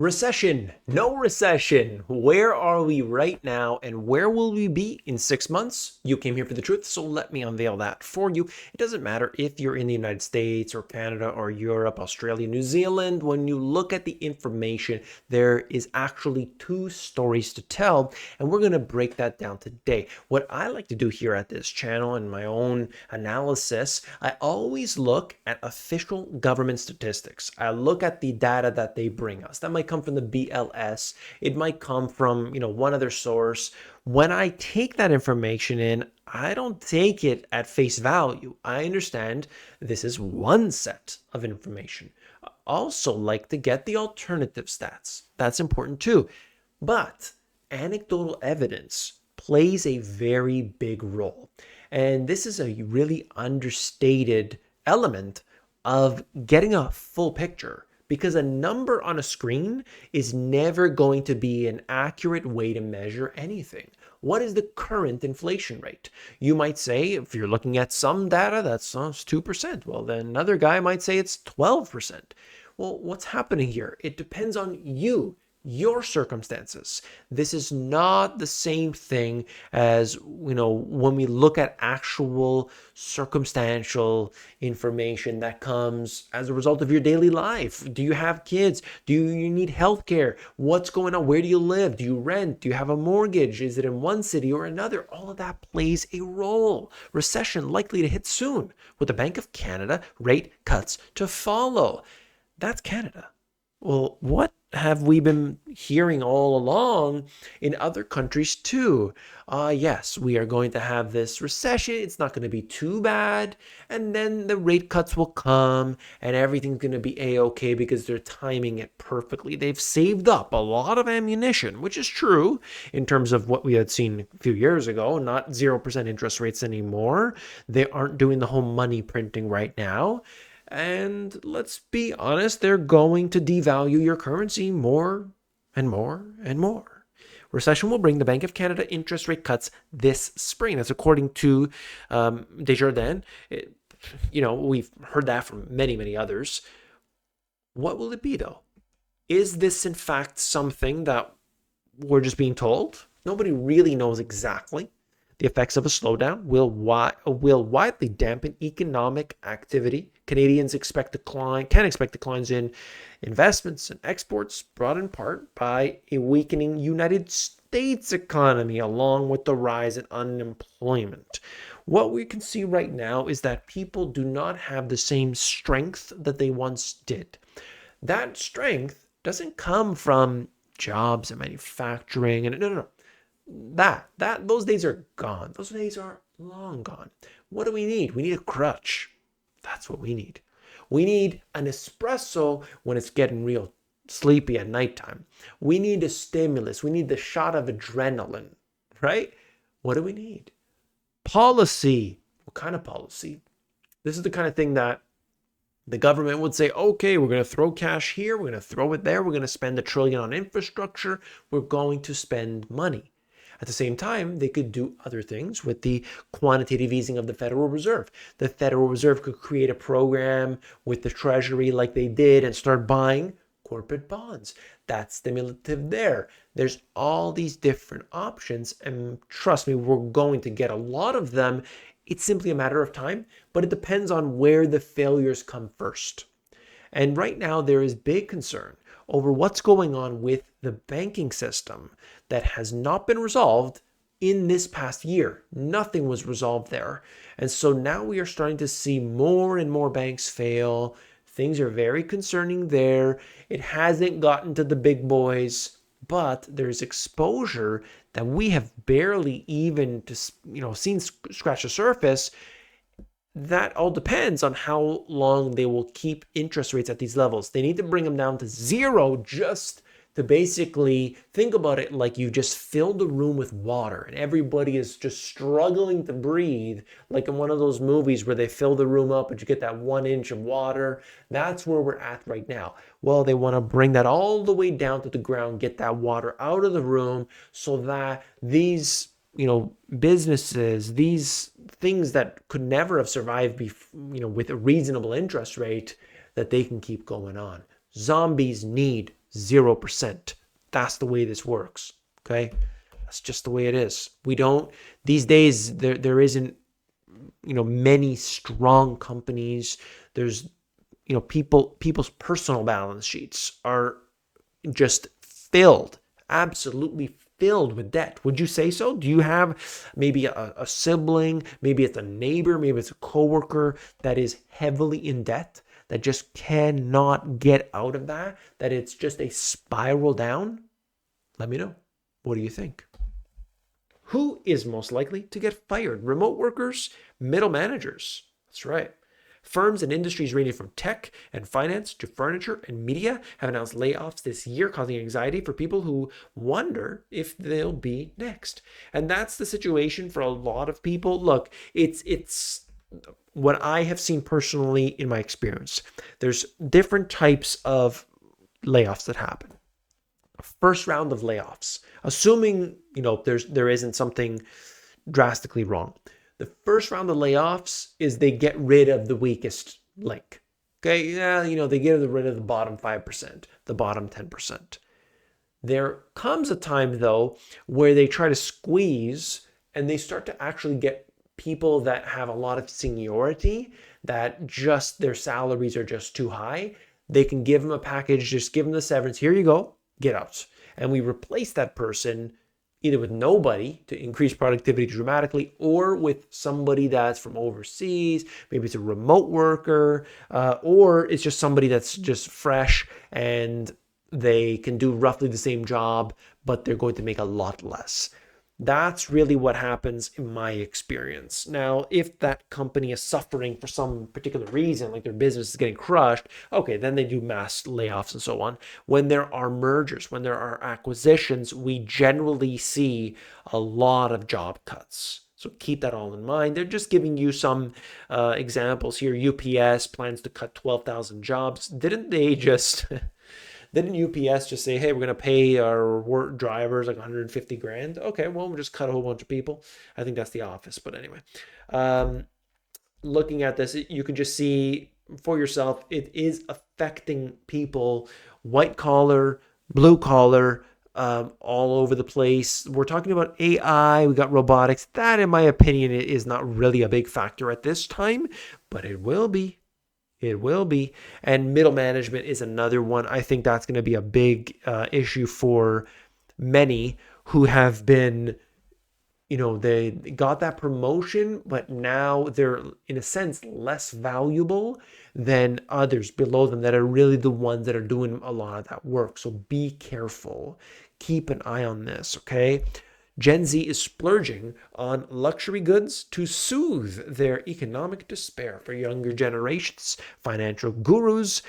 Recession, no recession. Where are we right now and where will we be in 6 months? You came here for the truth, so let me unveil that for you. It doesn't matter if you're in the United States or Canada or Europe, Australia, New Zealand. When you look at the information, there is actually two stories to tell, and we're going to break that down today. What I like to do here at this channel and my own analysis, I always look at official government statistics. I look at the data that they bring us. That might come from the BLS. It might come from, one other source. When I take that information in, I don't take it at face value. I understand this is one set of information. I also like to get the alternative stats. That's important too. But anecdotal evidence plays a very big role. And this is a really understated element of getting a full picture, because a number on a screen is never going to be an accurate way to measure anything. What is the current inflation rate? You might say, if you're looking at some data, that's 2%. Well, then another guy might say it's 12%. Well, what's happening here? It depends on you, your circumstances. This is not the same thing as, when we look at actual circumstantial information that comes as a result of your daily life. Do you have kids? Do you need healthcare? What's going on? Where do you live? Do you rent? Do you have a mortgage? Is it in one city or another? All of that plays a role. Recession likely to hit soon, with the Bank of Canada rate cuts to follow. That's Canada. Well, what have we been hearing all along in other countries too? Yes, we are going to have this recession. It's not going to be too bad. And then the rate cuts will come and everything's going to be a-okay because they're timing it perfectly. They've saved up a lot of ammunition, which is true in terms of what we had seen a few years ago, not 0% interest rates anymore. They aren't doing the whole money printing right now. And let's be honest, they're going to devalue your currency more and more and more. Recession will bring the Bank of Canada interest rate cuts this spring. That's according to Desjardins. We've heard that from many, many others. What will it be, though? Is this, in fact, something that we're just being told? Nobody really knows exactly. The effects of a slowdown will widely dampen economic activity. Canadians can expect declines in investments and exports, brought in part by a weakening United States economy, along with the rise in unemployment. What we can see right now is that people do not have the same strength that they once did. That strength doesn't come from jobs and manufacturing, and no. Those days are gone. Those days are long gone. What do we need? We need a crutch. That's what we need. We need an espresso when it's getting real sleepy at nighttime. We need a stimulus. We need the shot of adrenaline, right? What do we need? Policy. What kind of policy? This is the kind of thing that the government would say, okay, we're going to throw cash here. We're going to throw it there. We're going to spend $1 trillion on infrastructure. We're going to spend money. At the same time, they could do other things with the quantitative easing of the Federal Reserve. The Federal Reserve could create a program with the Treasury like they did and start buying corporate bonds. That's stimulative there. There's all these different options, and trust me, we're going to get a lot of them. It's simply a matter of time, but it depends on where the failures come first. And right now, there is big concern over what's going on with the banking system that has not been resolved in this past year. Nothing was resolved there. And so now we are starting to see more and more banks fail. Things are very concerning there. It hasn't gotten to the big boys, but there's exposure that we have barely even seen scratch the surface. That all depends on how long they will keep interest rates at these levels. They need to bring them down to zero just to basically think about it like you just filled the room with water and everybody is just struggling to breathe, like in one of those movies where they fill the room up and you get that 1 inch of water. That's where we're at right now. Well, they want to bring that all the way down to the ground, get that water out of the room so that these businesses, these things that could never have survived with a reasonable interest rate, that they can keep going on. Zombies need 0%. That's the way this works. Okay. That's just the way it is. We don't, these days, there isn't, many strong companies. There's, people's personal balance sheets are just filled, absolutely filled with debt. Would you say so? Do you have maybe a sibling, maybe it's a neighbor, maybe it's a coworker that is heavily in debt, that just cannot get out of that it's just a spiral down? Let me know. What do you think? Who is most likely to get fired? Remote workers, middle managers. That's right. Firms and industries ranging from tech and finance to furniture and media have announced layoffs this year, causing anxiety for people who wonder if they'll be next. And that's the situation for a lot of people. Look, it's what I have seen personally in my experience. There's different types of layoffs that happen. First round of layoffs, assuming there isn't something drastically wrong. The first round of layoffs is they get rid of the weakest link. Okay, yeah, they get rid of the bottom 5%, the bottom 10%. There comes a time though where they try to squeeze and they start to actually get people that have a lot of seniority, that just their salaries are just too high. They can give them a package, just give them the severance. Here you go, get out. And we replace that person either with nobody to increase productivity dramatically, or with somebody that's from overseas. Maybe it's a remote worker, or it's just somebody that's just fresh and they can do roughly the same job, but they're going to make a lot less. That's really what happens in my experience. Now, if that company is suffering for some particular reason, like their business is getting crushed, okay, then they do mass layoffs and so on. When there are mergers, when there are acquisitions, we generally see a lot of job cuts. So keep that all in mind. They're just giving you some examples here. UPS plans to cut 12,000 jobs. Didn't they just... Didn't UPS just say, hey, we're going to pay our work drivers like 150 grand? Okay, well, we'll just cut a whole bunch of people. I think that's the office. But anyway, looking at this, you can just see for yourself, it is affecting people, white collar, blue collar, all over the place. We're talking about AI. We got robotics. That, in my opinion, is not really a big factor at this time, but it will be. It will be. And middle management is another one. I think that's going to be a big issue for many who have been, they got that promotion, but now they're, in a sense, less valuable than others below them that are really the ones that are doing a lot of that work. So be careful. Keep an eye on this, okay? Gen Z is splurging on luxury goods to soothe their economic despair. For younger generations, financial goals,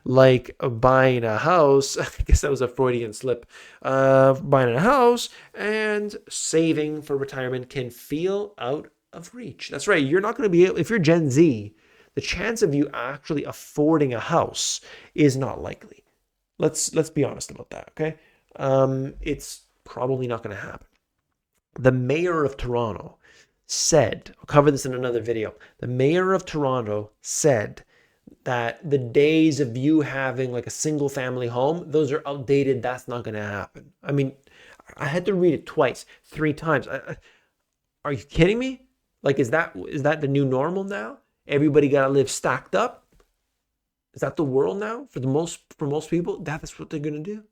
like buying a house. I guess that was a Freudian slip. Buying a house and saving for retirement can feel out of reach. That's right. You're not going to be able, if you're Gen Z, the chance of you actually affording a house is not likely. Let's be honest about that, okay? It's probably not going to happen. The mayor of Toronto said, I'll cover this in another video. The mayor of Toronto said that the days of you having like a single family home, those are outdated. That's not going to happen. I mean, I had to read it twice, 3 times. Are you kidding me? Like, is that the new normal now? Everybody got to live stacked up? Is that the world now for most people? That's what they're going to do.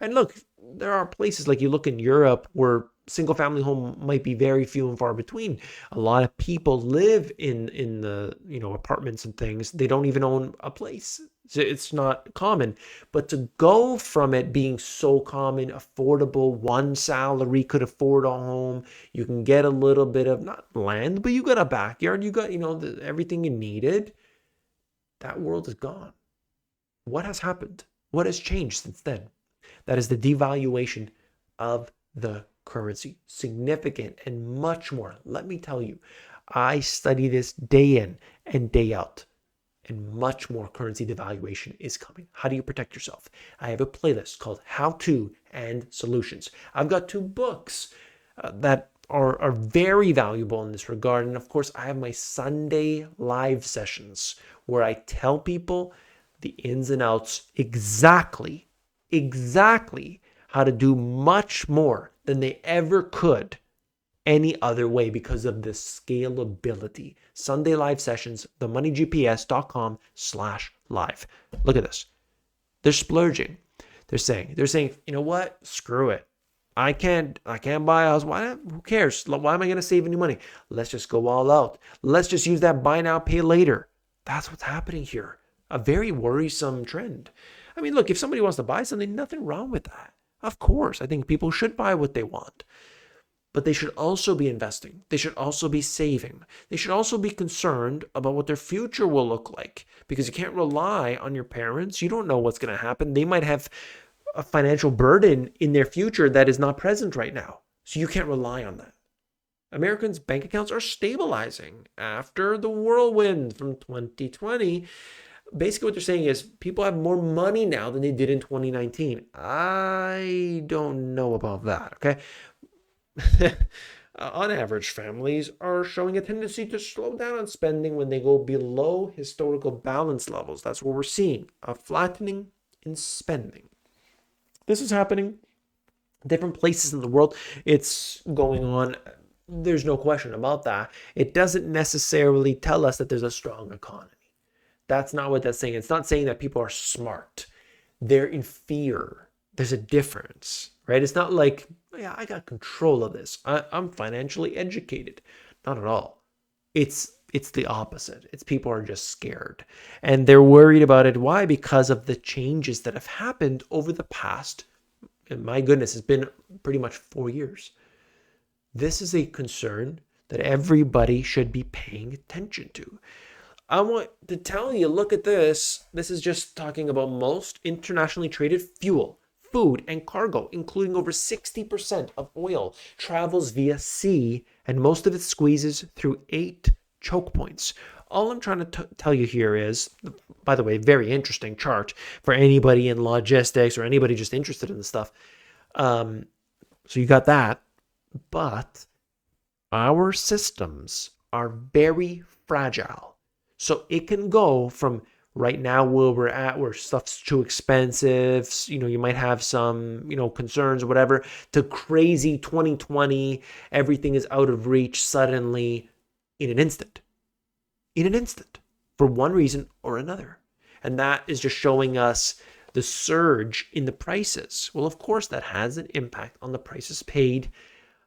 And look, there are places like you look in Europe where single family home might be very few and far between. A lot of people live in the apartments and things. They don't even own a place. So it's not common. But to go from it being so common, affordable, one salary could afford a home, you can get a little bit of not land, but you got a backyard, you got everything you needed. That world is gone. What has happened? What has changed since then? That is the devaluation of the currency. Significant and much more. Let me tell you, I study this day in and day out, and much more currency devaluation is coming. How do you protect yourself? I have a playlist called How To and Solutions. I've got 2 books that are very valuable in this regard. And of course, I have my Sunday live sessions where I tell people the ins and outs exactly how to do much more than they ever could any other way because of the scalability. Sunday live sessions, themoneygps.com/live. Look at this. They're splurging. They're saying, you know what? Screw it. I can't buy a house. Why? Who cares? Why am I going to save any money? Let's just go all out. Let's just use that buy now, pay later. That's what's happening here. A very worrisome trend. I mean, look, if somebody wants to buy something, nothing wrong with that. Of course, I think people should buy what they want. But they should also be investing. They should also be saving. They should also be concerned about what their future will look like, because you can't rely on your parents. You don't know what's going to happen. They might have a financial burden in their future that is not present right now. So you can't rely on that. Americans' bank accounts are stabilizing after the whirlwind from 2020. Basically what they're saying is people have more money now than they did in 2019. I don't know about that, okay? On average, families are showing a tendency to slow down on spending when they go below historical balance levels. That's what we're seeing, a flattening in spending. This is happening in different places in the world. It's going on. There's no question about that. It doesn't necessarily tell us that there's a strong economy. That's not what that's saying. It's not saying that people are smart. They're in fear. There's a difference, right? It's not like, yeah, I got control of this. I'm financially educated. Not at all. It's the opposite. It's people are just scared. And they're worried about it. Why? Because of the changes that have happened over the past, and my goodness, it's been pretty much 4 years. This is a concern that everybody should be paying attention to. I want to tell you, look at this. This is just talking about most internationally traded fuel, food, and cargo, including over 60% of oil, travels via sea, and most of it squeezes through 8 choke points. All I'm trying to tell you here is, by the way, very interesting chart for anybody in logistics or anybody just interested in this stuff. So you got that. But our systems are very fragile. So it can go from right now where we're at, where stuff's too expensive, you might have some, concerns or whatever, to crazy 2020, everything is out of reach suddenly in an instant. For one reason or another. And that is just showing us the surge in the prices. Well, of course, that has an impact on the prices paid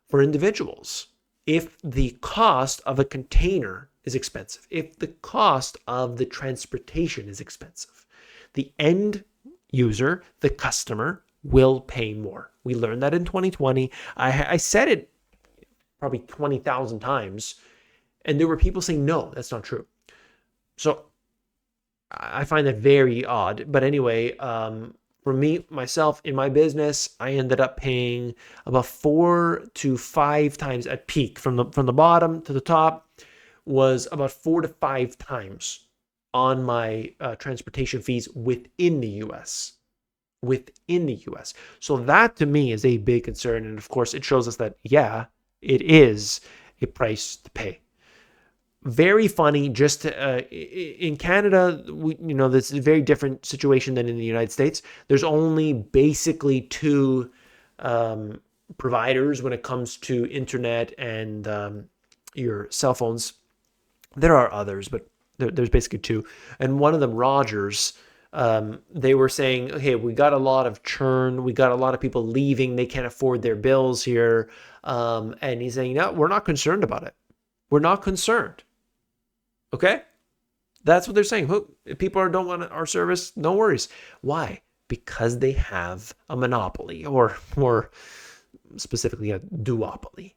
for individuals. If the cost of a container is expensive, if the cost of the transportation is expensive, the end user, the customer, will pay more. We learned that in 2020. I said it probably 20,000 times, and there were people saying, no, that's not true. So I find that very odd. But anyway, for me, myself, in my business, I ended up paying about 4 to 5 times at peak. From the bottom to the top was about 4 to 5 times on my transportation fees within the U.S. So that to me is a big concern. And of course, it shows us that, yeah, it is a price to pay. Very funny. Just in Canada, this is a very different situation than in the United States. There's only basically 2 providers when it comes to internet and your cell phones. There are others, but there's basically 2. And one of them, Rogers, they were saying, okay, we got a lot of churn. We got a lot of people leaving. They can't afford their bills here. And he's saying, no, we're not concerned about it. We're not concerned. Okay? That's what they're saying. If people don't want our service, no worries. Why? Because they have a monopoly, or more specifically a duopoly.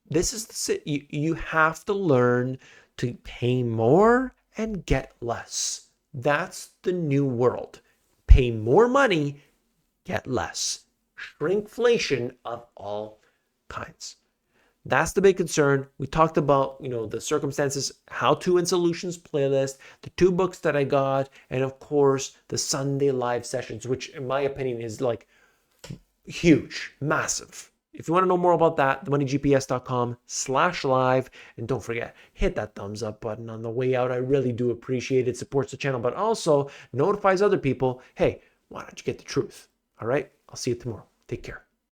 This is you have to learn to pay more and get less. That's the new world. Pay more money, get less. Shrinkflation of all kinds. That's the big concern. We talked about, the circumstances, how-to and solutions playlist, the 2 books that I got, and of course, the Sunday live sessions, which in my opinion is like huge, massive. If you want to know more about that, themoneygps.com/live. And don't forget, hit that thumbs up button on the way out. I really do appreciate it. It supports the channel, but also notifies other people, hey, why don't you get the truth? All right, I'll see you tomorrow. Take care.